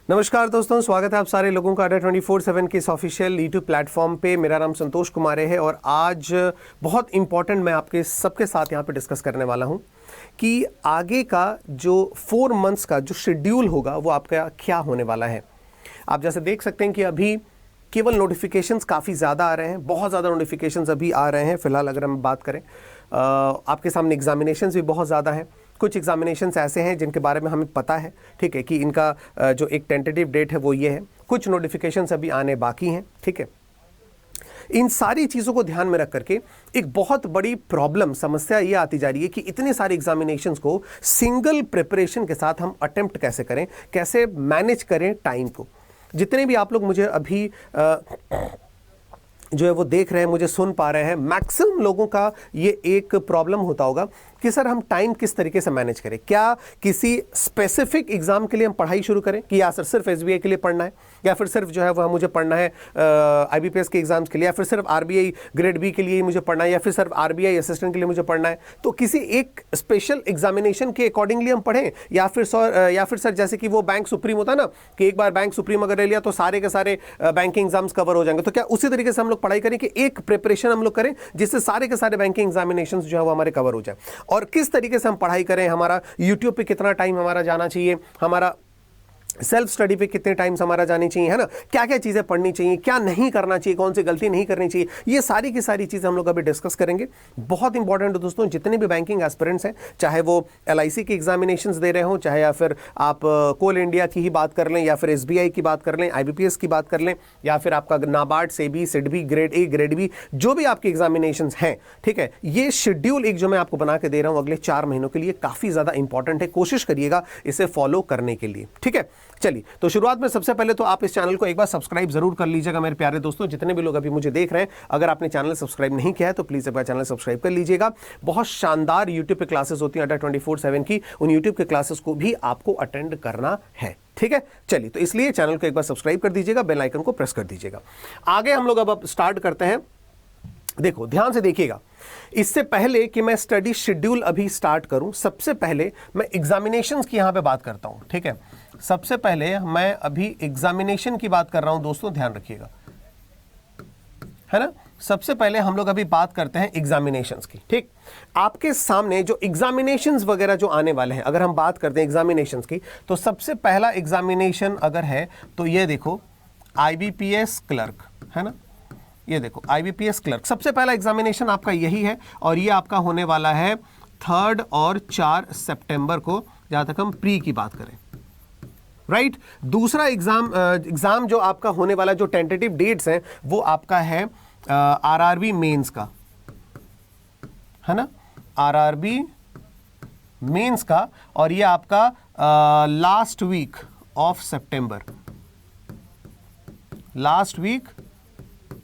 नमस्कार दोस्तों, स्वागत है आप सारे लोगों का अड्डा 24/7 के इस ऑफिशियल यूट्यूब प्लेटफॉर्म पे। मेरा नाम संतोष कुमार है और आज बहुत इंपॉर्टेंट मैं आपके सबके साथ यहाँ पे डिस्कस करने वाला हूँ कि आगे का जो 4 मंथ्स का जो शेड्यूल होगा वो आपका क्या होने वाला है। आप जैसे देख सकते हैं कि अभी केवल नोटिफिकेशंस काफ़ी ज़्यादा आ रहे हैं, बहुत ज़्यादा नोटिफिकेशंस अभी आ रहे हैं। फिलहाल अगर हम बात करें आपके सामने एग्जामिनेशंस भी बहुत ज़्यादा हैं। कुछ एग्जामिनेशंस ऐसे हैं जिनके बारे में हमें पता है, ठीक है, कि इनका जो एक टेंटेटिव डेट है वो ये है। कुछ नोटिफिकेशंस अभी आने बाकी हैं, ठीक है। इन सारी चीज़ों को ध्यान में रख करके एक बहुत बड़ी प्रॉब्लम समस्या ये आती जा रही है कि इतने सारे एग्जामिनेशंस को सिंगल प्रिपरेशन के साथ हम अटेम्प्ट कैसे करें, कैसे मैनेज करें टाइम को। जितने भी आप लोग मुझे अभी जो है वो देख रहे हैं, मुझे सुन पा रहे हैं, मैक्सिमम लोगों का ये एक प्रॉब्लम होता होगा कि सर हम टाइम किस तरीके से मैनेज करें। क्या किसी स्पेसिफिक एग्जाम के लिए हम पढ़ाई शुरू करें कि या सर सिर्फ एसबीआई के लिए पढ़ना है, या फिर सिर्फ जो है वह मुझे पढ़ना है आईबीपीएस के एग्जाम्स के लिए, या फिर सिर्फ आरबीआई ग्रेड बी के लिए ही मुझे पढ़ना है, या फिर सिर्फ आरबीआई असिस्टेंट के लिए मुझे पढ़ना है। तो किसी एक स्पेशल एग्जामिनेशन के अकॉर्डिंगली हम पढ़ें, या फिर सर जैसे कि वो बैंक सुप्रीम होता है ना कि एक बार बैंक सुप्रीम अगर ले लिया तो सारे के सारे बैंकिंग एग्जाम्स कवर हो जाएंगे। तो क्या उसी तरीके से हम लोग पढ़ाई करें कि एक प्रिपरेशन हम लोग करें जिससे सारे के सारे बैंकिंग एग्जामिनेशंस जो है वो हमारे कवर हो जाए। और किस तरीके से हम पढ़ाई करें, हमारा यूट्यूब पे कितना टाइम हमारा जाना चाहिए, हमारा सेल्फ स्टडी पे कितने टाइम्स हमारा जानी चाहिए, है ना, क्या क्या चीज़ें पढ़नी चाहिए, क्या नहीं करना चाहिए, कौन सी गलती नहीं करनी चाहिए, ये सारी की सारी चीज़ें हम लोग अभी डिस्कस करेंगे। बहुत इंपॉर्टेंट है दोस्तों, जितने भी बैंकिंग एस्पिरेंट्स हैं, चाहे वो एलआईसी की एग्जामिनेशंस दे रहे हों, चाहे या फिर आप कोल इंडिया की ही बात कर लें, या फिर एसबीआई की बात कर लें, आईबीपीएस की बात कर लें, या फिर आपका NABARD, SEBI, SIDBI, grade A, grade B, जो भी आपके एग्जामिनेशंस हैं, ठीक है, ये शेड्यूल एक जो मैं आपको बना के दे रहा हूँ अगले 4 महीनों के लिए काफ़ी ज़्यादा इंपॉर्टेंट है। कोशिश करिएगा इसे फॉलो करने के लिए, ठीक है। चलिए, तो शुरुआत में सबसे पहले तो आप इस चैनल को एक बार सब्सक्राइब जरूर कर लीजिएगा मेरे प्यारे दोस्तों। जितने भी लोग अभी मुझे देख रहे हैं, अगर आपने चैनल सब्सक्राइब नहीं किया है तो प्लीज एक बार चैनल सब्सक्राइब कर लीजिएगा। बहुत शानदार यूट्यूब पे क्लासेस होती हैं अड्डा 24/7 की, उन यूट्यूब के क्लासेस को भी आपको अटेंड करना है, ठीक है। चलिए, तो इसलिए चैनल को एक बार सब्सक्राइब कर दीजिएगा, बेल आइकन को प्रेस कर दीजिएगा। आगे हम लोग अब स्टार्ट करते हैं। देखो, ध्यान से देखिएगा, इससे पहले कि मैं स्टडी शेड्यूल अभी स्टार्ट करूं, सबसे पहले मैं एग्जामिनेशंस की यहां पे बात करता हूं, ठीक है। सबसे पहले मैं अभी एग्जामिनेशन की बात कर रहा हूं दोस्तों, ध्यान रखिएगा, है ना। सबसे पहले हम लोग अभी बात करते हैं एग्जामिनेशंस की, ठीक। आपके सामने जो एग्जामिनेशंस वगैरह जो आने वाले हैं, अगर हम बात करते हैं एग्जामिनेशंस की, तो सबसे पहला एग्जामिनेशन अगर है तो ये देखो, आईबीपीएस क्लर्क, है ना। ये देखो, आईबीपीएस क्लर्क सबसे पहला एग्जामिनेशन आपका यही है, और ये आपका होने वाला है 3 और 4 सितंबर को, जहां तक हम प्री की बात करें, राइट। दूसरा एग्जाम जो आपका होने वाला, जो टेंटेटिव डेट्स हैं, वो आपका है आरआरबी मेंस का, है ना, आरआरबी मेंस का, और ये आपका last week of September, last week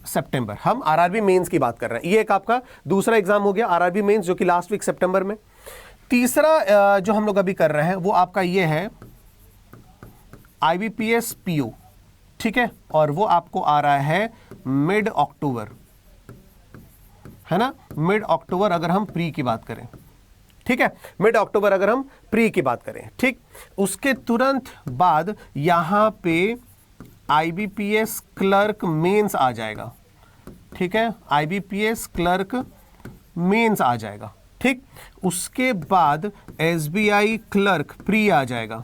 September, हम आरआरबी मेंस की बात कर रहे हैं। ये एक आपका दूसरा एग्जाम हो गया, आरआरबी मेंस, जो कि लास्ट वीक सितंबर में। तीसरा जो हम लोग अभी कर रहे हैं वो आपका ये है आईबीपीएस पीओ, ठीक है, और वो आपको आ रहा है मिड अक्टूबर, है ना, मिड अक्टूबर अगर हम प्री की बात करें, ठीक है, मिड अक्टूबर अगर हम प्री की बात करें, ठीक। उसके तुरंत बाद यहां पे आईबीपीएस क्लर्क मेंस आ जाएगा, ठीक है, आईबीपीएस क्लर्क मेंस आ जाएगा, ठीक। उसके बाद एसबीआई क्लर्क प्री आ जाएगा,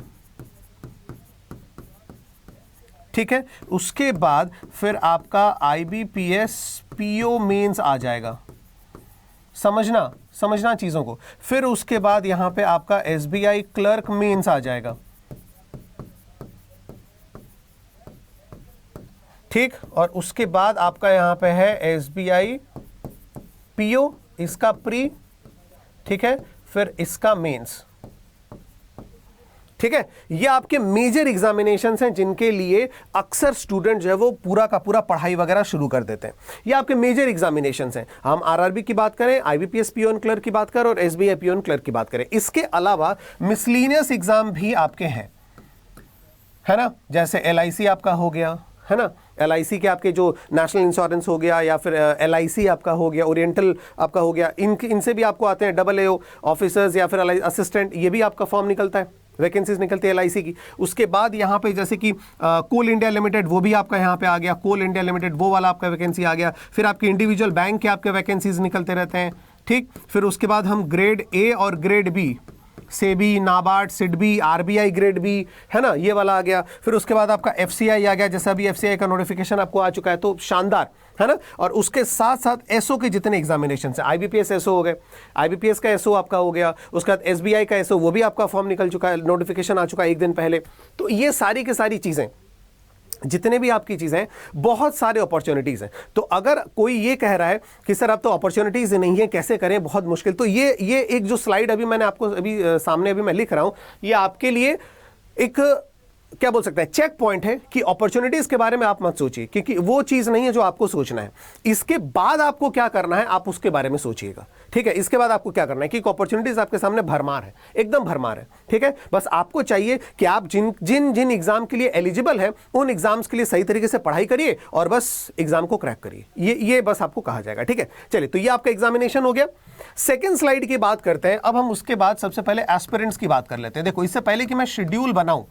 ठीक है। उसके बाद फिर आपका आईबीपीएस पीओ मेंस आ जाएगा, समझना चीजों को। फिर उसके बाद यहां पे आपका एसबीआई क्लर्क मेंस आ जाएगा, ठीक। और उसके बाद आपका यहां पे है एसबीआई पीओ, इसका प्री, ठीक है, फिर इसका मेंस, ठीक है। ये आपके मेजर एग्जामिनेशंस हैं जिनके लिए अक्सर स्टूडेंट जो है वो पूरा का पूरा पढ़ाई वगैरह शुरू कर देते हैं। ये आपके मेजर एग्जामिनेशंस हैं। हम आरआरबी की बात करें, आईबीपीएस पीओन क्लर्क की बात करें, और एसबीआई पीओन क्लर्क की बात करें। इसके अलावा मिसलीनियस एग्जाम भी आपके हैं, है ना, जैसे एलआईसी आपका हो गया, है ना, एलआईसी के आपके जो नेशनल इंश्योरेंस हो गया, या फिर एलआईसी आपका हो गया, ओरिएंटल आपका हो गया, इनसे भी आपको आते हैं AA ऑफिसर्स या फिर असिस्टेंट, ये भी आपका फॉर्म निकलता है, वैकेंसीज निकलती है LIC की। उसके बाद यहाँ पे जैसे कि कोल इंडिया लिमिटेड, वो भी आपका यहाँ पे आ गया, कोल इंडिया लिमिटेड वो वाला आपका वैकेंसी आ गया। फिर आपके इंडिविजुअल बैंक के आपके वैकेंसीज निकलते रहते हैं, ठीक। फिर उसके बाद हम ग्रेड A और grade B, SEBI, NABARD, SIDBI, RBI grade B, है ना, ये वाला आ गया। फिर उसके बाद आपका FCI आ गया, जैसे अभी FCI का नोटिफिकेशन आपको आ चुका है, तो शानदार, है ना। और उसके साथ साथ SO के जितने एग्जामिनेशन है, IBPS SO हो गए, IBPS का SO आपका हो गया। उसके बाद SBI का SO, वो भी आपका फॉर्म निकल चुका है, नोटिफिकेशन आ चुका है एक दिन पहले। तो ये सारी की सारी चीज़ें, जितने भी आपकी चीज़ें हैं, बहुत सारे अपॉर्चुनिटीज़ हैं। तो अगर कोई ये कह रहा है कि सर अब तो अपॉर्चुनिटीज़ नहीं है, कैसे करें, बहुत मुश्किल, तो ये एक जो स्लाइड अभी मैंने आपको अभी सामने अभी मैं लिख रहा हूं, ये आपके लिए एक क्या बोल सकते हैं, चेक पॉइंट है कि अपॉर्चुनिटीज के बारे में आप मत सोचिए, क्योंकि वो चीज नहीं है जो आपको सोचना है। इसके बाद आपको क्या करना है, आप उसके बारे में सोचिएगा, ठीक है। इसके बाद आपको क्या करना है कि अपॉर्चुनिटीज आपके सामने भरमार है, एकदम भरमार है, ठीक है। बस आपको चाहिए कि आप जिन जिन जिन एग्जाम के लिए एलिजिबल है, उन एग्जाम्स के लिए सही तरीके से पढ़ाई करिए और बस एग्जाम को क्रैक करिए, ये बस आपको कहा जाएगा, ठीक है। चलिए, तो ये आपका एग्जामिनेशन हो गया। सेकेंड स्लाइड की बात करते हैं। अब हम उसके बाद सबसे पहले एस्पिरेंट्स की बात कर लेते हैं। देखो, इससे पहले कि मैं शेड्यूल बनाऊं,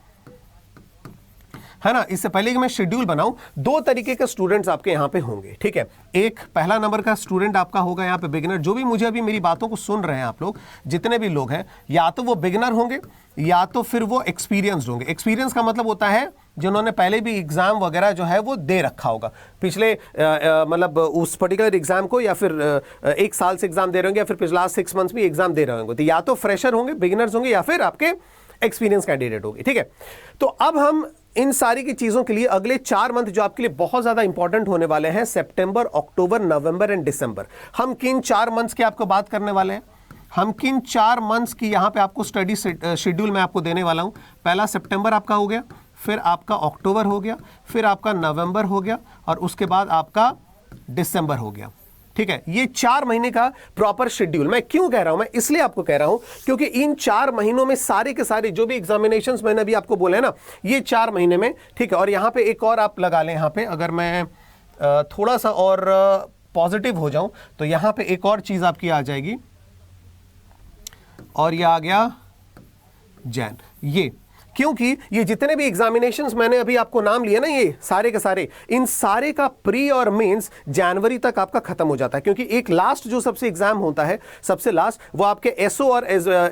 है ना, इससे पहले कि मैं शेड्यूल बनाऊं, दो तरीके के स्टूडेंट्स आपके यहां पे होंगे, ठीक है। एक पहला नंबर का स्टूडेंट आपका होगा यहां पे बिगिनर। जो भी मुझे अभी मेरी बातों को सुन रहे हैं आप लोग, जितने भी लोग हैं, या तो वो बिगिनर होंगे या तो फिर वो एक्सपीरियंस्ड होंगे। एक्सपीरियंस का मतलब होता है जिन्होंने पहले भी एग्जाम वगैरह जो है वो दे रखा होगा, पिछले मतलब उस पर्टिकुलर एग्जाम को, या फिर 1 साल से एग्जाम दे रहे होंगे, या फिर पिछले लास्ट 6 मंथ्स में एग्जाम दे रहे होंगे। तो या तो फ्रेशर होंगे, बिगिनर्स होंगे, या फिर आपके एक्सपीरियंस कैंडिडेट होंगे, ठीक है। तो अब हम इन सारी की चीजों के लिए अगले 4 मंथ जो आपके लिए बहुत ज्यादा इंपॉर्टेंट होने वाले हैं, सितंबर, अक्टूबर, नवंबर एंड दिसंबर। हम किन 4 मंथ्स की आपको बात करने वाले हैं, हम किन 4 मंथ्स की यहां पे आपको स्टडी शेड्यूल मैं आपको देने वाला हूं। पहला सितंबर आपका हो गया, फिर आपका अक्टूबर हो गया, फिर आपका नवंबर हो गया, और उसके बाद आपका दिसंबर हो गया, ठीक है। ये 4 महीने का प्रॉपर शेड्यूल। मैं क्यों कह रहा हूं, मैं इसलिए आपको कह रहा हूं क्योंकि इन 4 महीनों में सारे के सारे जो भी एग्जामिनेशंस मैंने अभी आपको बोले ना, ये 4 महीने में, ठीक है। और यहां पे एक और आप लगा लें, यहां पे अगर मैं थोड़ा सा और पॉजिटिव हो जाऊं तो यहां पे एक और चीज आपकी आ जाएगी, और ये आ गया जैन। ये क्योंकि ये जितने भी एग्जामिनेशंस मैंने अभी आपको नाम लिया ना, ये सारे के सारे, इन सारे का प्री और मेंस जनवरी तक आपका खत्म हो जाता है। क्योंकि एक लास्ट जो सबसे एग्जाम होता है, सबसे लास्ट, वो आपके SO और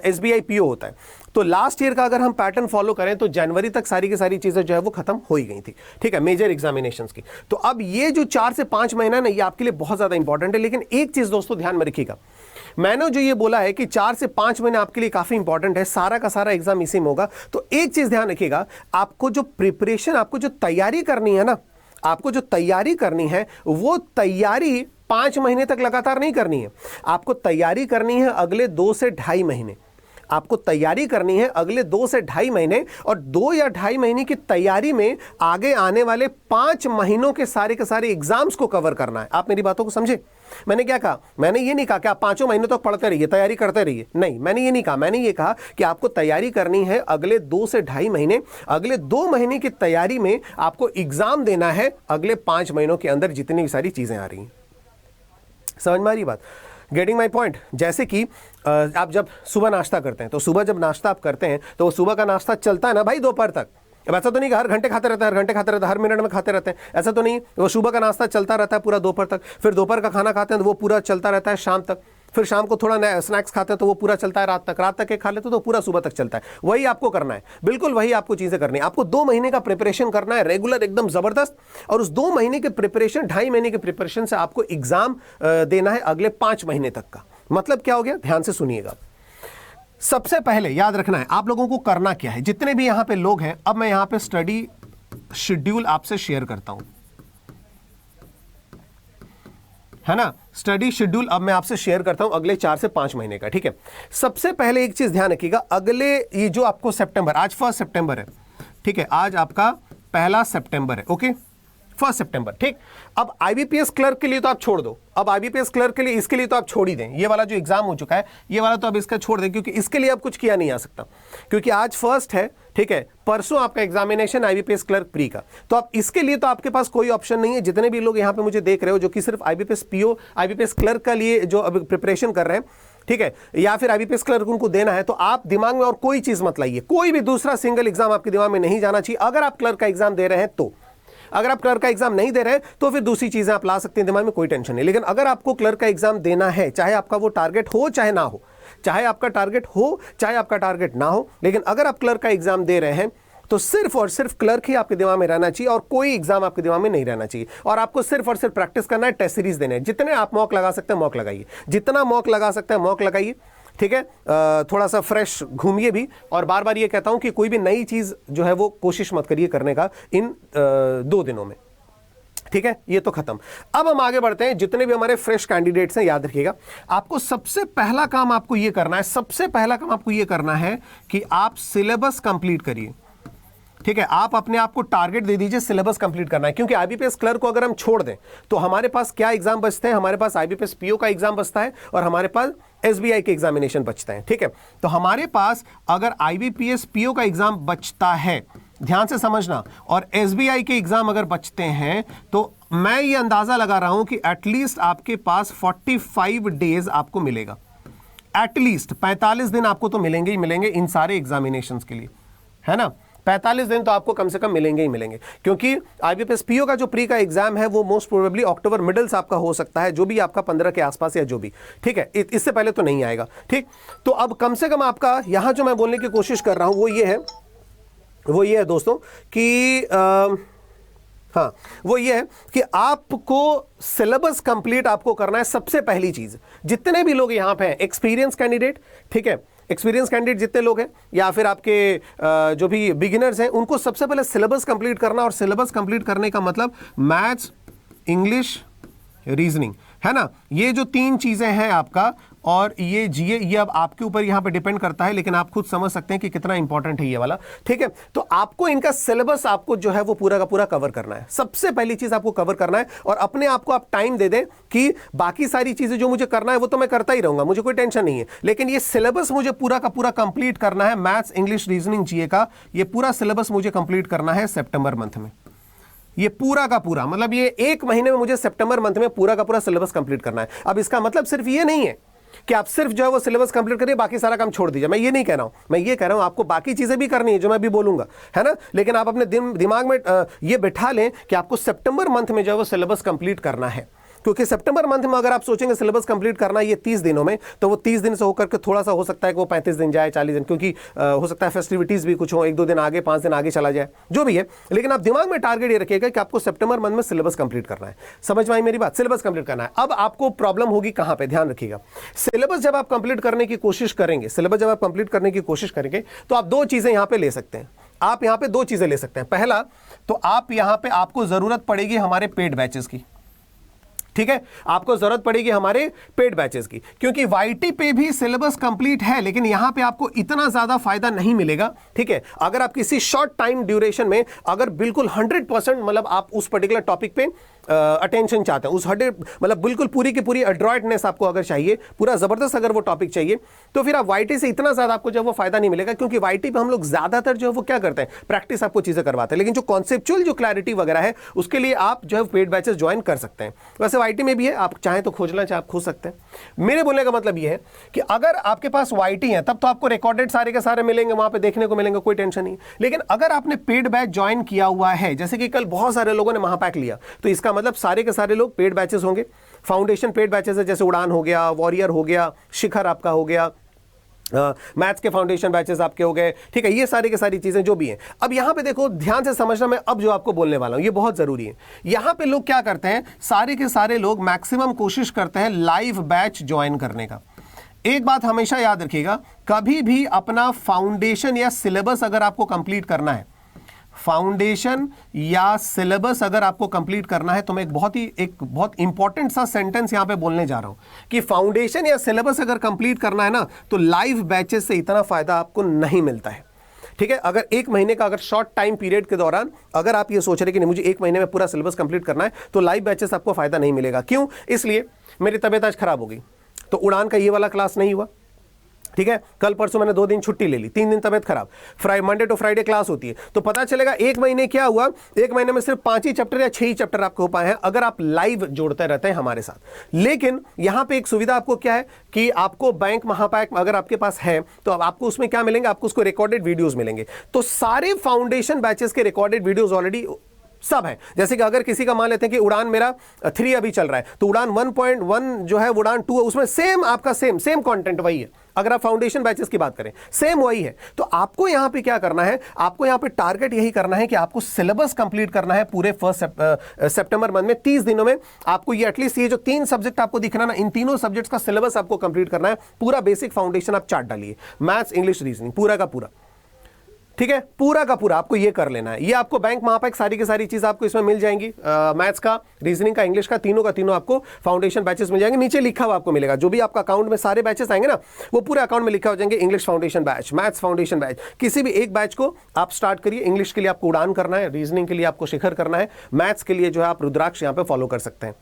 SBI PO होता है। तो लास्ट ईयर का अगर हम पैटर्न फॉलो करें तो जनवरी तक सारी की सारी चीजें जो है वो खत्म हो ही गई थी, ठीक है, मेजर एग्जामिनेशंस की। तो अब ये जो 4 से 5 महीना ना, ये आपके लिए बहुत ज्यादा इंपॉर्टेंट है। लेकिन एक चीज दोस्तों ध्यान में रखिएगा, मैंने जो ये बोला है कि 4 से 5 महीने आपके लिए काफी इंपॉर्टेंट है, सारा का सारा एग्जाम इसी में होगा। तो एक चीज ध्यान रखिएगा, आपको जो प्रिपरेशन, आपको जो तैयारी करनी है ना, आपको जो तैयारी करनी है, वो तैयारी 5 महीने तक लगातार नहीं करनी है। आपको तैयारी करनी है अगले 2 से 2.5 महीने। आपको तैयारी करनी है अगले 2 से 2.5 महीने, और 2 या 2.5 महीने की तैयारी में आगे आने वाले 5 महीनों के सारे एग्जाम्स को कवर करना है। आप मेरी बातों को समझे? मैंने क्या कहा? मैंने ये नहीं कहा कि आप 5 महीनों तक पढ़ते रहिए, तैयारी करते रहिए, नहीं, मैंने ये नहीं कहा। मैंने ये कहा कि आपको तैयारी करनी है अगले 2 से 2.5 महीने। अगले 2 महीने की तैयारी में आपको एग्जाम देना है अगले 5 महीनों के अंदर, जितनी भी सारी चीजें आ रही हैं। समझ में आ रही बात? Getting my point? जैसे कि आप जब सुबह नाश्ता करते हैं, तो सुबह जब नाश्ता आप करते हैं तो वो सुबह का नाश्ता चलता है ना भाई दोपहर तक। अब ऐसा तो नहीं कि हर घंटे खाते रहते हैं, हर घंटे खाते रहते हैं, हर मिनट में खाते रहते हैं, ऐसा तो नहीं। वो सुबह का नाश्ता चलता रहता है पूरा दोपहर तक, फिर दोपहर का खाना खाते हैं तो वो पूरा चलता रहता है शाम तक, फिर शाम को थोड़ा स्नैक्स खाते हैं तो वो पूरा चलता है रात तक, रात तक एक खा लेते तो पूरा सुबह तक चलता है। वही आपको करना है, बिल्कुल वही आपको चीजें करनी है। आपको 2 महीने का प्रिपरेशन करना है रेगुलर, एकदम जबरदस्त, और उस 2 महीने के प्रिपरेशन, 2.5 महीने के प्रिपरेशन से आपको एग्जाम देना है अगले 5 महीने तक का। मतलब क्या हो गया? ध्यान से सुनिएगा। सबसे पहले याद रखना है आप लोगों को करना क्या है। जितने भी यहां पे लोग हैं, अब मैं यहां पे स्टडी शेड्यूल आपसे शेयर करता हूं, है ना। स्टडी शेड्यूल अब मैं आपसे शेयर करता हूं अगले 4 से 5 महीने का, ठीक है। सबसे पहले एक चीज ध्यान रखिएगा, अगले ये जो आपको सितंबर, आज 1 सितंबर है, ठीक है, आज आपका 1 सितंबर है, ओके, 1 सितंबर, ठीक। अब IBPS क्लर्क के लिए तो आप छोड़ दो, अब IBPS क्लर्क के लिए, इसके लिए तो आप छोड़ ही दें। ये वाला जो एग्जाम हो चुका है, ये वाला तो अब इसका छोड़ दें, क्योंकि इसके लिए अब कुछ किया नहीं जा सकता, क्योंकि आज 1 है, ठीक है, परसों आपका एग्जामिनेशन IBPS क्लर्क प्री का। तो अब इसके लिए तो आपके पास कोई ऑप्शन नहीं है। जितने भी लोग यहां पे मुझे देख रहे हो जो कि सिर्फ IBPS PO, IBPS क्लर्क का लिए जो अब प्रिपरेशन कर रहे हैं, ठीक है, या फिर आईबीपीएस क्लर्क उनको देना है, तो आप दिमाग में और कोई चीज मत लाइए, कोई भी दूसरा सिंगल एग्जाम आपके दिमाग में नहीं जाना चाहिए। अगर आप क्लर्क का एग्जाम दे रहे हैं तो, अगर आप क्लर्क का एग्जाम नहीं दे रहे हैं तो फिर दूसरी चीजें आप ला सकते हैं दिमाग में, कोई टेंशन नहीं। लेकिन अगर आपको क्लर्क का एग्जाम देना है, चाहे आपका वो टारगेट हो चाहे ना हो, चाहे आपका टारगेट हो चाहे आपका टारगेट ना हो, लेकिन अगर आप क्लर्क का एग्जाम दे रहे हैं तो सिर्फ और सिर्फ क्लर्क ही आपके दिमाग में रहना चाहिए और कोई एग्जाम आपके दिमाग में नहीं रहना चाहिए। और आपको सिर्फ और सिर्फ प्रैक्टिस करना है, टेस्ट सीरीज देने हैं। जितने आप मॉक लगा सकते हैं मॉक लगाइए, जितना मॉक लगा सकते हैं मॉक लगाइए, ठीक है। थोड़ा सा फ्रेश घूमिए भी, और बार बार ये कहता हूं कि कोई भी नई चीज जो है वो कोशिश मत करिए करने का इन 2 दिनों में, ठीक है। ये तो खत्म। अब हम आगे बढ़ते हैं। जितने भी हमारे फ्रेश कैंडिडेट्स हैं, याद रखिएगा, आपको सबसे पहला काम आपको ये करना है, सबसे पहला काम आपको ये करना है कि आप सिलेबस कंप्लीट करिए, ठीक है। आप अपने आप को टारगेट दे दीजिए, सिलेबस कंप्लीट करना है। क्योंकि आईबीपीएस क्लर्क को अगर हम छोड़ दें तो हमारे पास क्या एग्जाम बचते हैं, हमारे पास आईबीपीएस पीओ का एग्जाम बचता है और हमारे पास एसबीआई के एग्जामिनेशन बचते हैं, ठीक है। तो हमारे पास अगर आईबीपीएस पीओ का एग्जाम बचता है, ध्यान से समझना, और एसबीआई के एग्जाम अगर बचते हैं, तो मैं ये अंदाजा लगा रहा हूं कि एटलीस्ट आपके पास 45 डेज आपको मिलेगा। एटलीस्ट 45 दिन आपको तो मिलेंगे ही मिलेंगे इन सारे एग्जामिनेशंस के लिए, है ना। 45 दिन तो आपको कम से कम मिलेंगे ही मिलेंगे, क्योंकि आईबीपीएस पीओ का जो प्री का एग्जाम है वो मोस्ट प्रोबेबली अक्टूबर मिडल्स आपका हो सकता है, जो भी आपका 15 के आसपास या जो भी, ठीक है। इससे पहले तो नहीं आएगा, ठीक। तो अब कम से कम आपका यहां जो मैं बोलने की कोशिश कर रहा हूं वो ये है दोस्तों कि हाँ, वो ये है कि आपको सिलेबस कंप्लीट आपको करना है। सबसे पहली चीज, जितने भी लोग यहां पे हैं एक्सपीरियंस कैंडिडेट, ठीक है, एक्सपीरियंस कैंडिडेट जितने लोग हैं या फिर आपके जो भी बिगिनर्स हैं, उनको सबसे पहले सिलेबस कंप्लीट करना। और सिलेबस कंप्लीट करने का मतलब मैथ्स, इंग्लिश, रीजनिंग, है ना। ये जो 3 चीजें हैं आपका, और ये जीए, ये अब आपके ऊपर यहां पे डिपेंड करता है, लेकिन आप खुद समझ सकते हैं कि कितना इंपॉर्टेंट है ये वाला, ठीक है। तो आपको इनका सिलेबस आपको जो है वो पूरा का पूरा कवर करना है। सबसे पहली चीज आपको कवर करना है, और अपने आप को आप टाइम दे दें कि बाकी सारी चीजें जो मुझे करना है वो तो मैं करता ही रहूंगा, मुझे कोई टेंशन नहीं है, लेकिन ये सिलेबस मुझे पूरा का पूरा कंप्लीट करना है। मैथ्स, इंग्लिश, रीजनिंग, जीए का ये पूरा सिलेबस मुझे कंप्लीट करना है सितंबर मंथ में। ये पूरा का पूरा, मतलब ये 1 महीने में मुझे सितंबर मंथ में पूरा का पूरा सिलेबस कंप्लीट करना है। अब इसका मतलब सिर्फ ये नहीं है कि आप सिर्फ जो है वो सिलेबस कंप्लीट करिए, बाकी सारा काम छोड़ दीजिए। मैं ये नहीं कह रहा हूं, मैं ये कह रहा हूं आपको बाकी चीजें भी करनी है जो मैं भी बोलूंगा, है ना। लेकिन आप अपने दिमाग में ये बिठा लें कि आपको सितंबर मंथ में जो है वो सिलेबस कंप्लीट करना है। क्योंकि सितंबर मंथ में अगर आप सोचेंगे सिलेबस कंप्लीट करना ये 30 दिनों में, तो वो 30 दिन से होकर के थोड़ा सा हो सकता है कि वो 35 दिन जाए, 40 दिन, क्योंकि हो सकता है फेस्टिविटीज भी कुछ हो, 1-2 दिन आगे, 5 दिन आगे चला जाए, जो भी है। लेकिन आप दिमाग में टारगेट ये रखिएगा कि आपको सितंबर मंथ में सिलेबस कंप्लीट करना है। समझ में आई मेरी बात? सिलेबस कंप्लीट करना है। अब आपको प्रॉब्लम होगी कहां पे, ध्यान रखिएगा। सिलेबस जब आप कंप्लीट करने की कोशिश करेंगे, तो आप 2 चीजें यहां पे ले सकते हैं। आप यहां पे 2 चीजें ले सकते हैं। पहला तो आप यहां पे आपको जरूरत पड़ेगी हमारे पेड बैचेस की, ठीक है। आपको जरूरत पड़ेगी हमारे पेड बैचेस की, क्योंकि वाईटी पे भी सिलेबस कंप्लीट है, लेकिन यहां पे आपको इतना ज्यादा फायदा नहीं मिलेगा, ठीक है। अगर आप किसी शॉर्ट टाइम ड्यूरेशन में अगर बिल्कुल 100% मतलब आप उस पर्टिकुलर टॉपिक पे अटेंशन चाहते हैं, उस 100 मतलब बिल्कुल पूरी की पूरी एड्रॉइडनेस आपको अगर चाहिए, पूरा जबरदस्त अगर वो टॉपिक चाहिए, तो फिर आप वाईटी से इतना ज्यादा आपको जो वो फायदा नहीं मिलेगा। क्योंकि वाईटी पे हम लोग ज्यादातर जो है वो क्या करते हैं, प्रैक्टिस आपको चीजें करवाते हैं, लेकिन जो कॉन्सेप्चुअल जो क्लैरिटी वगैरह है उसके लिए आप जो है पेड बैचेस ज्वाइन कर सकते हैं। वैसे वाईटी में भी है, आप चाहें तो खोजना चाहे आप खोज सकते हैं। मेरे बोलने का मतलब यह है कि अगर आपके पास वाईटी है तब तो आपको रिकॉर्डेड सारे के सारे मिलेंगे, वहां पे देखने को मिलेंगे, कोई टेंशन नहीं। लेकिन अगर आपने पेड बैच ज्वाइन किया हुआ है, जैसे कि कल बहुत सारे लोगों ने महापैक लिया, तो इसका मतलब सारे के सारे लोग पेड बैचेस होंगे। फाउंडेशन पेड बैचेस है, जैसे उड़ान हो गया, वॉरियर हो गया, शिखर आपका हो गया, मैथ्स के फाउंडेशन बैचेस आपके हो गए, ठीक है। ये सारी की सारी चीजें जो भी हैं। अब यहां पे देखो, ध्यान से समझना, मैं अब जो आपको बोलने वाला हूं ये बहुत जरूरी है। यहां पे लोग क्या करते हैं, सारे के सारे लोग मैक्सिमम कोशिश करते हैं लाइव बैच ज्वाइन करने का। एक बात हमेशा याद रखिएगा, कभी भी अपना फाउंडेशन या सिलेबस अगर आपको कंप्लीट करना है, फाउंडेशन या सिलेबस अगर आपको कंप्लीट करना है, तो मैं एक बहुत इंपॉर्टेंट सा सेंटेंस यहां पे बोलने जा रहा हूं कि फाउंडेशन या सिलेबस अगर कंप्लीट करना है ना, तो लाइव बैचेस से इतना फायदा आपको नहीं मिलता है, ठीक है। अगर 1 महीने का अगर शॉर्ट टाइम पीरियड के दौरान अगर आप ये सोच रहे कि नहीं मुझे 1 महीने में पूरा सिलेबस कंप्लीट करना है, तो लाइव बैचेस आपको फायदा नहीं मिलेगा। क्यों? इसलिए मेरी तबीयत आज खराब हो गई, तो उड़ान का ये वाला क्लास नहीं हुआ, ठीक है, कल परसों मैंने 2 दिन छुट्टी ले ली, 3 दिन तबियत खराब, मंडे टू फ्राइडे क्लास होती है, तो पता चलेगा 1 महीने क्या हुआ, 1 महीने में सिर्फ 5 ही चैप्टर या 6 ही चैप्टर आपको हो पाए हैं अगर आप लाइव जोड़ते रहते हैं हमारे साथ। लेकिन यहां पे एक सुविधा आपको क्या है कि आपको बैंक महापैक अगर आपके पास है तो अब आपको उसमें क्या मिलेंगे, आपको उसको रिकॉर्डेड वीडियोस मिलेंगे। तो सारे फाउंडेशन बैचेस के रिकॉर्डेड वीडियोस ऑलरेडी सब है। जैसे कि अगर किसी का मान लेते हैं कि उड़ान मेरा 3 अभी चल रहा है, तो उड़ान 1.1 जो है, उड़ान 2 है, उसमें सेम आपका सेम कंटेंट वही है। अगर आप फाउंडेशन बैचेस की बात करें सेम वही है। तो आपको यहां पे क्या करना है, आपको यहां पे टारगेट यही करना है कि आपको सिलेबस कंप्लीट करना है पूरे 1 सितंबर मंथ में। 30 दिनों में आपको ये एटलीस्ट ये जो 3 सब्जेक्ट आपको दिखना ना, इन तीनों सब्जेक्ट्स का सिलेबस आपको कंप्लीट करना है। पूरा बेसिक फाउंडेशन आप चार्ट डालिए, मैथ्स, इंग्लिश, रीजनिंग, पूरा का पूरा, ठीक है, पूरा का पूरा आपको ये कर लेना है। ये आपको बैंक महापैक सारी की सारी चीज आपको इसमें मिल जाएंगी, मैथ्स का, रीजनिंग का, इंग्लिश का, तीनों का तीनों आपको फाउंडेशन बैचेस मिल जाएंगे। नीचे लिखा हुआ आपको मिलेगा, जो भी आपका अकाउंट में सारे बैचेस आएंगे ना, वो पूरे अकाउंट में लिखा हो जाएंगे, English foundation batch, maths foundation batch. किसी भी एक बैच को आप स्टार्ट करिए। इंग्लिश के लिए आपको उड़ान करना है, रीजनिंग के लिए आपको शिखर करना है, मैथ्स के लिए जो है आप रुद्राक्ष यहाँ पे फॉलो कर सकते हैं।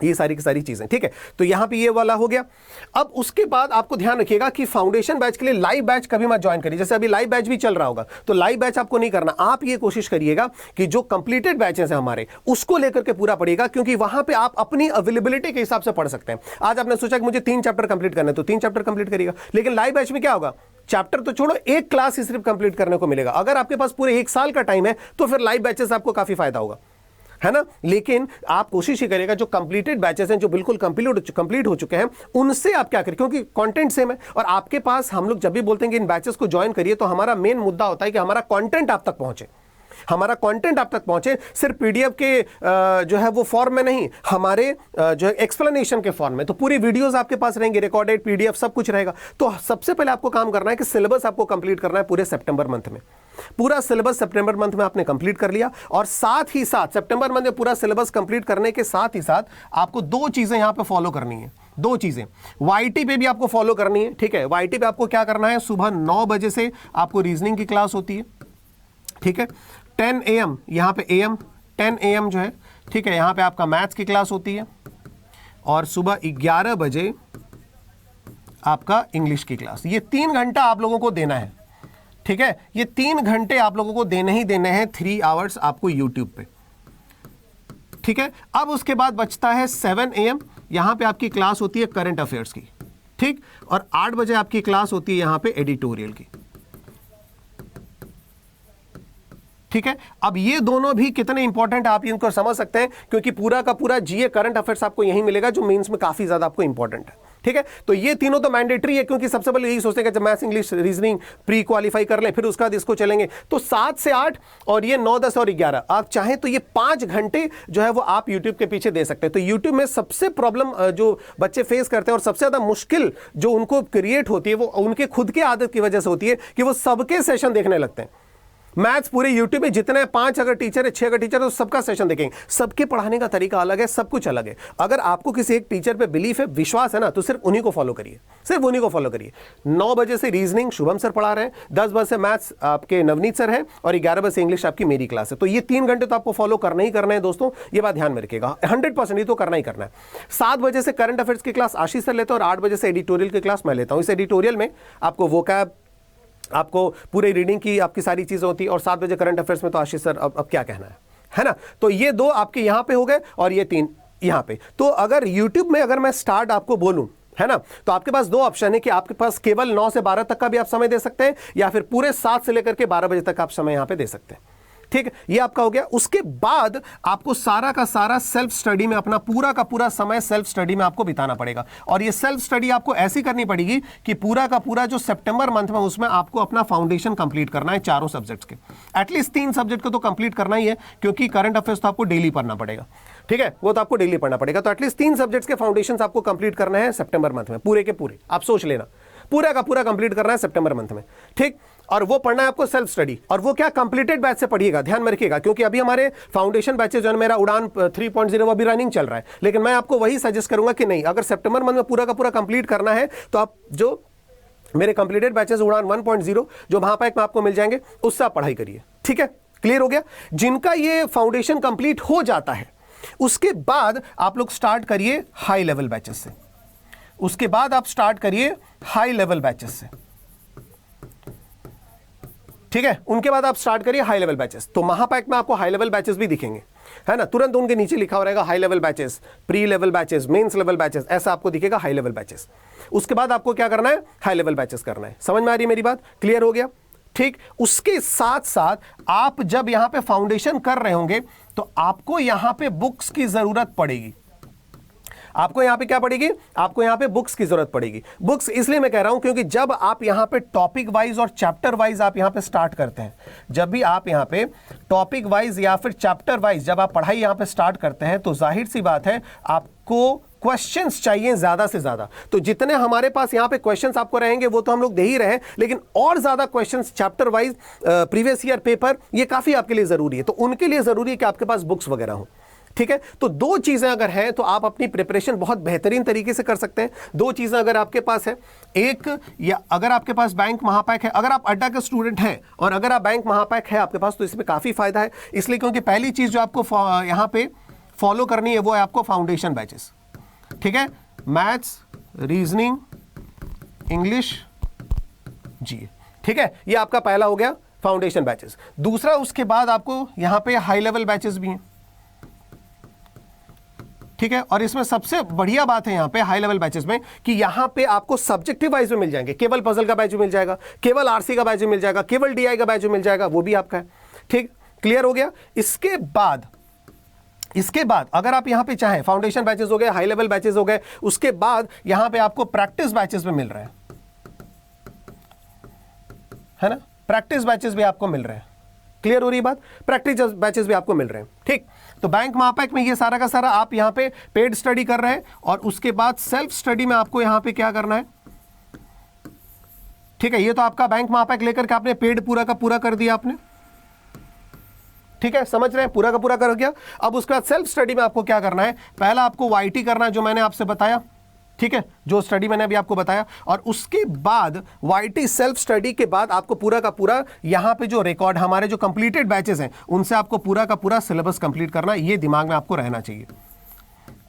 ये सारी की सारी चीजें, ठीक है। तो यहां पे ये वाला हो गया। अब उसके बाद आपको ध्यान रखिएगा कि फाउंडेशन बैच के लिए लाइव बैच कभी मत ज्वाइन करिए। जैसे अभी लाइव बैच भी चल रहा होगा, तो लाइव बैच आपको नहीं करना। आप ये कोशिश करिएगा कि जो कंप्लीटेड बैचेस हैं हमारे, उसको लेकर के पूरा पढ़िएगा, क्योंकि वहां पे आप अपनी अवेलेबिलिटी के हिसाब से पढ़ सकते हैं। आज आपने सोचा कि मुझे 3 चैप्टर कंप्लीट करना है, तो 3 चैप्टर कंप्लीट करिएगा। लेकिन लाइव बैच में क्या होगा, चैप्टर तो छोड़ो, 1 क्लास ही सिर्फ कंप्लीट करने को मिलेगा। अगर आपके पास पूरे 1 साल का टाइम है तो फिर लाइव बैचेस आपको काफी फायदा होगा, है ना। लेकिन आप कोशिश ही करेगा जो कंप्लीटेड बैचेस हैं, जो बिल्कुल कंप्लीट हो चुके हैं, उनसे आप क्या करें, क्योंकि कंटेंट सेम है। और आपके पास, हम लोग जब भी बोलते हैं कि इन बैचेस को ज्वाइन करिए, तो हमारा मेन मुद्दा होता है कि हमारा कंटेंट आप तक पहुंचे, हमारा कंटेंट आप तक पहुंचे। सिर्फ पीडीएफ के जो है वो फॉर्म में नहीं, हमारे जो है एक्सप्लेनेशन के फॉर्म में। तो पूरी वीडियोस आपके पास रहेंगे, रिकॉर्डेड पीडीएफ सब कुछ रहेगा। तो सबसे पहले आपको काम करना है कि सिलेबस आपको कंप्लीट करना है पूरे सितंबर मंथ में। पूरा सिलेबस सितंबर मंथ में आपने कंप्लीट कर लिया, और साथ ही साथ सितंबर मंथ में पूरा सिलेबस कंप्लीट करने के साथ ही साथ आपको 2 चीजें यहां पे फॉलो करनी है। 2 चीजें वाईटी पे भी आपको फॉलो करनी है, ठीक है। वाईटी पे आपको क्या करना है, सुबह 9 बजे से आपको रीजनिंग की क्लास होती है, ठीक है। 10 AM यहां पे AM 10 AM जो है, ठीक है, यहां पे आपका मैथ्स की क्लास होती है, और सुबह 11 बजे आपका इंग्लिश की क्लास। ये 3 घंटा आप लोगों को देना है, ठीक है। ये 3 घंटे आप लोगों को देने ही देने हैं, 3 आवर्स आपको यूट्यूब पे, ठीक है। अब उसके बाद बचता है 7 AM, यहां पे आपकी क्लास होती है करंट अफेयर्स की, ठीक। और 8 बजे आपकी क्लास होती है यहां पे एडिटोरियल की, ठीक है। अब ये दोनों भी कितने इंपॉर्टेंट आप इनको समझ सकते हैं, क्योंकि पूरा का पूरा जीए करंट अफेयर्स आपको यहीं मिलेगा, जो मेंस में काफी ज्यादा आपको इंपॉर्टेंट है, ठीक है। तो ये तीनों तो मैंडेटरी है, क्योंकि सबसे पहले यही सोचते हैं कि जब maths, English, reasoning pre qualify कर लें, फिर उसके बाद इसको चलेंगे। तो 7 से 8 और ये 9, 10 और 11, आप चाहें तो ये 5 घंटे जो है वो आप यूट्यूब के पीछे दे सकते हैं। तो यूट्यूब में सबसे प्रॉब्लम जो बच्चे फेस करते हैं और सबसे ज्यादा मुश्किल जो उनको क्रिएट होती है, वो उनके खुद के आदत की वजह से होती है कि वो सबके सेशन देखने लगते हैं। मैथ्स पूरे यूट्यूब में जितने 5 अगर टीचर है, 6 अगर टीचर है, तो सबका सेशन देखेंगे। सबके पढ़ाने का तरीका अलग है, सब कुछ अलग है। अगर आपको किसी एक टीचर पे बिलीफ है, विश्वास है ना, तो सिर्फ उन्हीं को फॉलो करिए, सिर्फ उन्हीं को फॉलो करिए। 9 बजे से रीजनिंग शुभम सर पढ़ा रहे हैं, 10 बजे से मैथ्स आपके नवनीत सर हैं, और 11 बजे से इंग्लिश आपकी मेरी क्लास है। तो ये 3 घंटे तो आपको फॉलो करना ही करना है दोस्तों, ये बात ध्यान में रखिएगा। 100% ये तो करना ही करना है। 7 बजे से करंट अफेयर्स की क्लास आशीष सर लेते हैं, और 8 बजे से एडिटोरियल की क्लास मैं लेता हूँ। इस एडिटोरियल में आपको वोकैब, आपको पूरे रीडिंग की आपकी सारी चीजें होती है, और 7 बजे करंट अफेयर्स में तो आशीष सर अब क्या कहना है ना। तो ये 2 आपके यहां पे हो गए, और ये 3 यहां पे। तो अगर यूट्यूब में अगर मैं स्टार्ट आपको बोलूं, है ना, तो आपके पास 2 ऑप्शन है कि आपके पास केवल 9 से 12 तक का भी आप समय दे सकते हैं, या फिर पूरे 7 से लेकर के 12 बजे तक आप समय यहां पे दे सकते हैं, ठीक है। ये आपका हो गया। उसके बाद आपको सारा का सारा सेल्फ स्टडी में, अपना पूरा का पूरा समय सेल्फ स्टडी में आपको बिताना पड़ेगा। और ये सेल्फ स्टडी आपको ऐसी करनी पड़ेगी कि पूरा का पूरा जो सितंबर मंथ में, उसमें आपको अपना फाउंडेशन कंप्लीट करना है, चारों सब्जेक्ट्स के। एटलीस्ट 3 सब्जेक्ट को तो कंप्लीट करना ही है, क्योंकि करंट अफेयर्स तो आपको डेली पढ़ना पड़ेगा, ठीक है, वो तो आपको डेली पढ़ना पड़ेगा। तो एटलीस्ट 3 सब्जेक्ट्स के फाउंडेशन आपको कंप्लीट करना है सितंबर मंथ में, पूरे के पूरे। आप सोच लेना, पूरा का पूरा कंप्लीट करना है सितंबर मंथ में, ठीक। और वो पढ़ना है आपको सेल्फ स्टडी, और वो क्या कंप्लीटेड बैच से पढ़िएगा, ध्यान में रखिएगा। क्योंकि अभी हमारे फाउंडेशन बैचेस जो है, मेरा उड़ान 3.0 अभी रनिंग चल रहा है, लेकिन मैं आपको वही सजेस्ट करूंगा कि नहीं, अगर सितंबर मंथ में पूरा का पूरा कंप्लीट करना है, तो आप जो मेरे कंप्लीटेड बैचेस उड़ान 1.0 जो महापैक में आपको मिल जाएंगे, उससे आप पढ़ाई करिए, ठीक है। क्लियर हो गया। जिनका ये फाउंडेशन कंप्लीट हो जाता है, उसके बाद आप लोग स्टार्ट करिए हाई लेवल बैचेस से। उसके बाद आप स्टार्ट करिए हाई लेवल बैचेस से, ठीक है। उनके बाद आप स्टार्ट करिए हाई लेवल बैचेस। तो महापैक में आपको हाई लेवल बैचेस भी दिखेंगे, है ना, तुरंत उनके नीचे लिखा हो रहेगा high level batches, pre level batches, mains level batches, ऐसा आपको दिखेगा हाई लेवल बैचेस। उसके बाद आपको क्या करना है, हाई लेवल बैचेस करना है। समझ में आ रही है मेरी बात, क्लियर हो गया, ठीक। उसके साथ साथ आप जब यहां पे फाउंडेशन कर रहे होंगे तो आपको यहां पे बुक्स की जरूरत पड़ेगी। आपको यहां पे क्या पड़ेगी, आपको यहां पे बुक्स की जरूरत पड़ेगी। बुक्स इसलिए मैं कह रहा हूं क्योंकि जब आप यहां पे टॉपिक वाइज और चैप्टर वाइज आप यहां पे स्टार्ट करते हैं, जब भी आप यहां पे टॉपिक वाइज या फिर चैप्टर वाइज जब आप पढ़ाई यहां पे स्टार्ट करते हैं तो जाहिर सी बात है आपको क्वेश्चंस चाहिए ज्यादा से ज्यादा। तो जितने हमारे पास यहां पे क्वेश्चंस आपको रहेंगे वो तो हम लोग दे ही रहे हैं, लेकिन और ज्यादा questions chapter wise, previous year paper, ये काफी आपके लिए जरूरी है। तो उनके लिए जरूरी है कि आपके पास बुक्स वगैरह हो, ठीक है। तो दो चीजें अगर हैं तो आप अपनी प्रिपरेशन बहुत बेहतरीन तरीके से कर सकते हैं। दो चीजें अगर आपके पास है, एक, या अगर आपके पास बैंक महापैक है, अगर आप अड्डा के स्टूडेंट हैं और अगर आप बैंक महापैक है आपके पास, तो इसमें काफी फायदा है। इसलिए क्योंकि पहली चीज जो आपको यहां पे फॉलो करनी है वो है आपको फाउंडेशन बैचेस, ठीक है। मैथ्स, रीजनिंग, इंग्लिश, जी, ठीक है। ये आपका पहला हो गया फाउंडेशन बैचेस। दूसरा, उसके बाद आपको यहां पे हाई लेवल बैचेस भी हैं, ठीक है। और इसमें सबसे बढ़िया बात है यहां पे हाई लेवल बैचेस में कि यहां पे आपको सब्जेक्टिव वाइज में मिल जाएंगे। केवल पजल का बैच मिल जाएगा, केवल आरसी का बैच मिल जाएगा, केवल डीआई का बैच मिल जाएगा, वो भी आपका है, ठीक, क्लियर हो गया। इसके बाद अगर आप यहां पे चाहें, फाउंडेशन बैचेस हो गए, हाई लेवल बैचेस हो गए, उसके बाद यहां पे आपको प्रैक्टिस बैचेस में मिल रहे हैं, है ना, प्रैक्टिस बैचेस भी आपको मिल रहे हैं, क्लियर हो रही बात, प्रैक्टिस बैचेस भी आपको मिल रहे हैं, ठीक। तो बैंक महापैक में ये सारा का सारा आप यहां पे पेड स्टडी कर रहे हैं और उसके बाद सेल्फ स्टडी में आपको यहां पे क्या करना है, ठीक है। ये तो आपका बैंक महापैक लेकर के आपने पेड पूरा का पूरा कर दिया आपने, ठीक है, समझ रहे हैं, पूरा का पूरा कर गया। अब उसके बाद सेल्फ स्टडी में आपको क्या करना है, पहला आपको वाईटी करना है जो मैंने आपसे बताया, ठीक है, जो स्टडी मैंने अभी आपको बताया, और उसके बाद वाईटी सेल्फ स्टडी के बाद आपको पूरा का पूरा यहां पे जो रिकॉर्ड हमारे जो कंप्लीटेड बैचेस हैं उनसे आपको पूरा का पूरा सिलेबस कंप्लीट करना, ये दिमाग में आपको रहना चाहिए,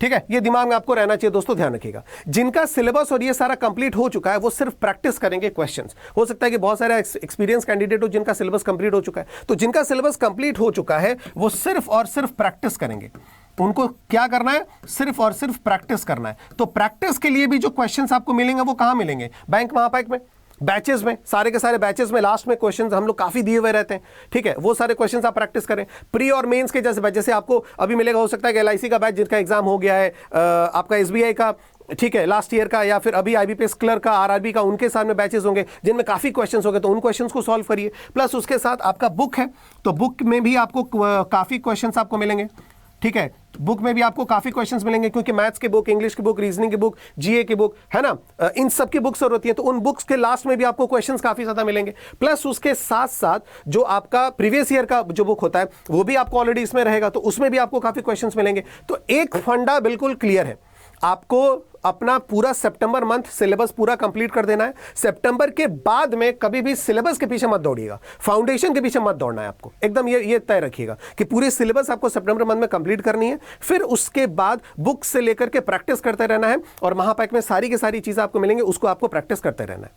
ठीक है, ये दिमाग में आपको रहना चाहिए दोस्तों, ध्यान रखिएगा। जिनका सिलेबस और ये सारा कंप्लीट हो चुका है वो सिर्फ प्रैक्टिस करेंगे क्वेश्चंस। हो सकता है कि बहुत सारे एक्सपीरियंस कैंडिडेट हो जिनका सिलेबस कंप्लीट हो चुका है, तो जिनका सिलेबस कंप्लीट हो चुका है वो सिर्फ और सिर्फ प्रैक्टिस करेंगे। उनको क्या करना है, सिर्फ और सिर्फ प्रैक्टिस करना है। तो प्रैक्टिस के लिए भी जो क्वेश्चंस आपको मिलेंगे वो कहां मिलेंगे, बैंक महापैक में, बैचेस में, सारे के सारे बैचेस में लास्ट में क्वेश्चंस हम लोग काफी दिए हुए रहते हैं, ठीक है, वो सारे क्वेश्चंस आप प्रैक्टिस करें। प्री और मेंस के जैसे आपको अभी मिलेगा, हो सकता है कि एलआईसी का बैच जिनका एग्जाम हो गया है, आपका एसबीआई का, ठीक है, लास्ट ईयर का, या फिर अभी आईबीपीएस क्लर्क का, आरआरबी का, उनके सामने बैचेस होंगे जिनमें काफी क्वेश्चंस होंगे, तो उन क्वेश्चंस को सॉल्व करिए। प्लस उसके साथ आपका बुक है, तो बुक में भी आपको काफी क्वेश्चंस आपको मिलेंगे, ठीक है, बुक में भी आपको काफी क्वेश्चंस मिलेंगे क्योंकि मैथ्स की बुक, इंग्लिश की बुक, रीजनिंग की बुक, जीए की बुक, है ना, इन सब की बुक्स होती है, तो उन बुक्स के लास्ट में भी आपको क्वेश्चंस काफी ज्यादा मिलेंगे। प्लस उसके साथ साथ जो आपका प्रीवियस ईयर का जो बुक होता है वो भी आपको ऑलरेडी इसमें रहेगा, तो उसमें भी आपको काफी क्वेश्चंस मिलेंगे। तो एक फंडा बिल्कुल क्लियर है, आपको अपना पूरा सितंबर मंथ सिलेबस पूरा कंप्लीट कर देना है। सितंबर के बाद में कभी भी सिलेबस के पीछे मत दौड़िएगा, फाउंडेशन के पीछे मत दौड़ना है आपको, एकदम ये तय रखिएगा कि पूरी सिलेबस आपको सितंबर मंथ में कंप्लीट करनी है। फिर उसके बाद बुक से लेकर के प्रैक्टिस करते रहना है, और महापैक में सारी की सारी चीजें आपको मिलेंगी, उसको आपको प्रैक्टिस करते रहना है,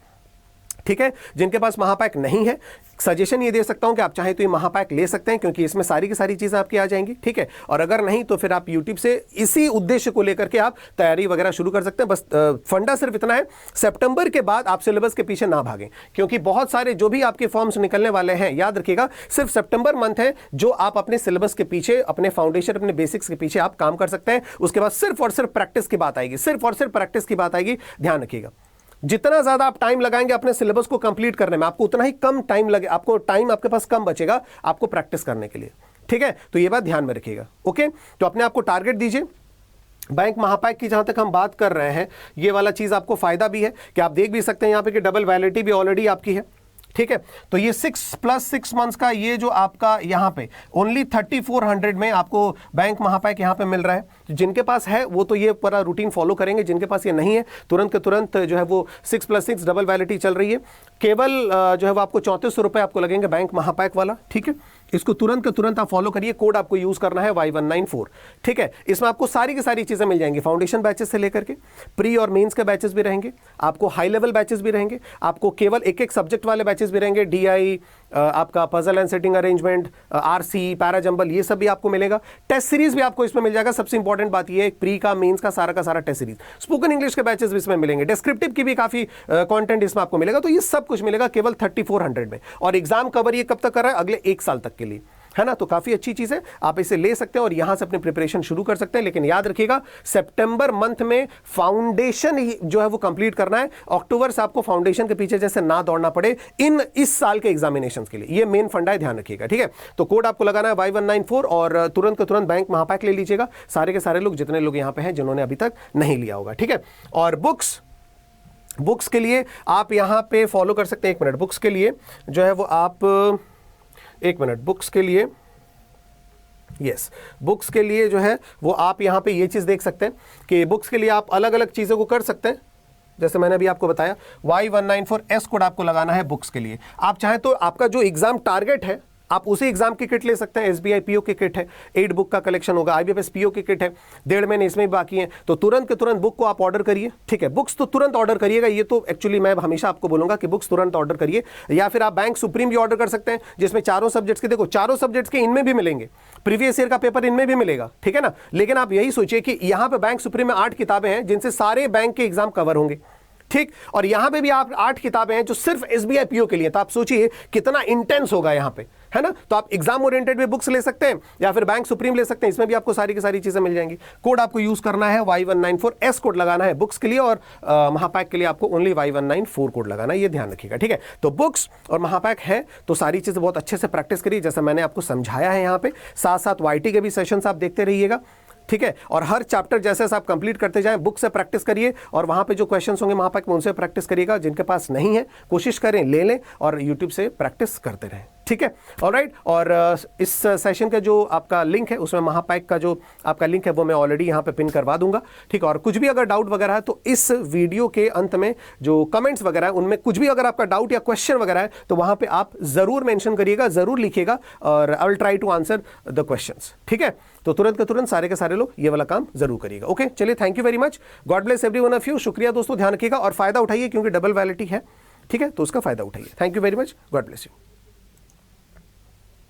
ठीक है। जिनके पास महापैक नहीं है, सजेशन ये दे सकता हूं कि आप चाहें तो ये महापैक ले सकते हैं क्योंकि इसमें सारी की सारी चीजें आपकी आ जाएंगी, ठीक है। और अगर नहीं तो फिर आप यूट्यूब से इसी उद्देश्य को लेकर के आप तैयारी वगैरह शुरू कर सकते हैं। बस फंडा सिर्फ इतना है, सितंबर के बाद आप सिलेबस के पीछे ना भागें, क्योंकि बहुत सारे जो भी आपके फॉर्म्स निकलने वाले हैं, याद रखिएगा सिर्फ सितंबर मंथ है जो आप अपने सिलेबस के पीछे, अपने फाउंडेशन, अपने बेसिक्स के पीछे आप काम कर सकते हैं। उसके बाद सिर्फ और सिर्फ प्रैक्टिस की बात आएगी, सिर्फ और सिर्फ प्रैक्टिस की बात आएगी, ध्यान रखिएगा। जितना ज्यादा आप टाइम लगाएंगे अपने सिलेबस को कंप्लीट करने में, आपको उतना ही कम टाइम लगे, आपको टाइम आपके पास कम बचेगा आपको प्रैक्टिस करने के लिए, ठीक है। तो ये बात ध्यान में रखिएगा, ओके। तो अपने आप को टारगेट दीजिए। बैंक महापैक की जहां तक हम बात कर रहे हैं, ये वाला चीज आपको फायदा भी है कि आप देख भी सकते हैं यहां पे कि डबल वैलिडिटी भी ऑलरेडी आपकी है, ठीक है। तो ये 6 + 6 मंथ्स का ये जो आपका यहाँ पे ओनली 3400 में आपको बैंक महापैक यहाँ पे मिल रहा है। तो जिनके पास है वो तो ये पूरा रूटीन फॉलो करेंगे, जिनके पास ये नहीं है तुरंत के तुरंत जो है वो 6 + 6 डबल वैलिडिटी चल रही है, केवल जो है वो आपको 3400 रुपये आपको लगेंगे बैंक महापैक वाला। ठीक है, इसको तुरंत के तुरंत आप फॉलो करिए। कोड आपको यूज करना है Y194। ठीक है, इसमें आपको सारी की सारी चीजें मिल जाएंगी, फाउंडेशन बैचेस से लेकर के प्री और मेंस के बैचेस भी रहेंगे, आपको हाई लेवल बैचेस भी रहेंगे, आपको केवल एक एक सब्जेक्ट वाले बैचेस भी रहेंगे, DI, आपका puzzle and setting arrangement, RC, para jumble, ये सब भी आपको मिलेगा। टेस्ट सीरीज भी आपको इसमें मिल जाएगा। सबसे इंपॉर्टेंट बात ये है, प्री का मेंस का सारा टेस्ट सीरीज, स्पोकन इंग्लिश के बैचेस भी इसमें मिलेंगे, डिस्क्रिप्टिव की भी काफी कंटेंट इसमें आपको मिलेगा। तो ये सब कुछ मिलेगा केवल 3400 में। और एग्जाम कवर ये कब तक कर रहा है? अगले 1 साल तक के लिए, है ना। तो काफी अच्छी चीज है, आप इसे ले सकते हैं और यहां से अपनी प्रिपरेशन शुरू कर सकते हैं। लेकिन याद रखिएगा, सितंबर मंथ में फाउंडेशन ही जो है वो कंप्लीट करना है। अक्टूबर से आपको फाउंडेशन के पीछे जैसे ना दौड़ना पड़े इस साल के एग्जामिनेशन के लिए, ये मेन फंडा है, ध्यान रखिएगा। ठीक है, तो कोड आपको लगाना है Y194 और तुरंत के तुरंत बैंक महापैक ले लीजिएगा। सारे के सारे लोग, जितने लोग यहां पे हैं जिन्होंने अभी तक नहीं लिया होगा। ठीक है, और बुक्स के लिए आप यहां पे फॉलो कर सकते हैं। 1 मिनट, बुक्स के लिए जो है वो आप 1 मिनट, बुक्स के लिए बुक्स के लिए जो है वो आप यहाँ पे ये चीज़ देख सकते हैं कि बुक्स के लिए आप अलग अलग चीज़ों को कर सकते हैं। जैसे मैंने अभी आपको बताया, Y194S कोड आपको लगाना है बुक्स के लिए। आप चाहें तो आपका जो एग्जाम टारगेट है आप उसी एग्जाम की किट ले सकते हैं। SBI PO की किट है, 8 बुक का कलेक्शन होगा, IBPS PO की किट है, 1.5 महीने इसमें भी बाकी है। तो तुरंत के तुरंत बुक को आप ऑर्डर करिए। ठीक है, बुक्स तो तुरंत ऑर्डर करिएगा। ये तो एक्चुअली मैं हमेशा आपको बोलूंगा कि बुक्स तुरंत ऑर्डर करिए, या फिर आप बैंक सुप्रीम भी ऑर्डर कर सकते हैं, जिसमें चारों सब्जेक्ट्स के, देखो चारों सब्जेक्ट्स के इनमें भी मिलेंगे, प्रीवियस ईयर का पेपर इनमें भी मिलेगा। ठीक है ना, लेकिन आप यही सोचिए कि यहां पर बैंक सुप्रीम में 8 किताबें हैं जिनसे सारे बैंक के एग्जाम कवर होंगे। ठीक, और यहां पे भी आप 8 किताबें हैं जो सिर्फ SBI PO के लिए। तो आप सोचिए कितना इंटेंस होगा यहां पे, है ना। तो आप एग्जाम ओरिएंटेड भी बुक्स ले सकते हैं या फिर बैंक सुप्रीम ले सकते हैं, इसमें भी आपको सारी की सारी चीजें मिल जाएंगी। कोड आपको यूज करना है Y194S कोड लगाना है बुक्स के लिए, और महापैक के लिए आपको ओनली Y194 कोड लगाना है, ये ध्यान रखिएगा। ठीक है, तो बुक्स और महापैक है तो सारी चीजें बहुत अच्छे से प्रैक्टिस करिए, जैसा मैंने आपको समझाया है यहाँ पे। साथ साथ YT के भी सेशंस आप देखते रहिएगा। ठीक है, और हर चैप्टर जैसे आप कंप्लीट करते जाएं, बुक से प्रैक्टिस करिए, और वहां पे जो क्वेश्चंस होंगे महापैक में उनसे प्रैक्टिस करिएगा। जिनके पास नहीं है कोशिश करें ले लें, और यूट्यूब से प्रैक्टिस करते रहें। ठीक है, ऑलराइट। और इस सेशन का जो आपका लिंक है उसमें महापैक का जो आपका लिंक है वो मैं ऑलरेडी यहाँ पे पिन करवा दूंगा। ठीक है, और कुछ भी अगर डाउट वगैरह है तो इस वीडियो के अंत में जो कमेंट्स वगैरह है उनमें कुछ भी अगर आपका डाउट या क्वेश्चन वगैरह है तो वहां पे आप जरूर मेंशन करिएगा, जरूर लिखिएगा, और I will try to answer the questions. ठीक है, तो तुरंत के तुरंत सारे के सारे लोग ये वाला काम जरूर करिएगा। ओके, चलिए, thank you very much, God bless everyone of you. शुक्रिया दोस्तों, ध्यान रखिएगा और फायदा उठाइए, क्योंकि डबल वैलिडिटी है। ठीक है, तो उसका फायदा उठाइए। Thank you very much, God bless you.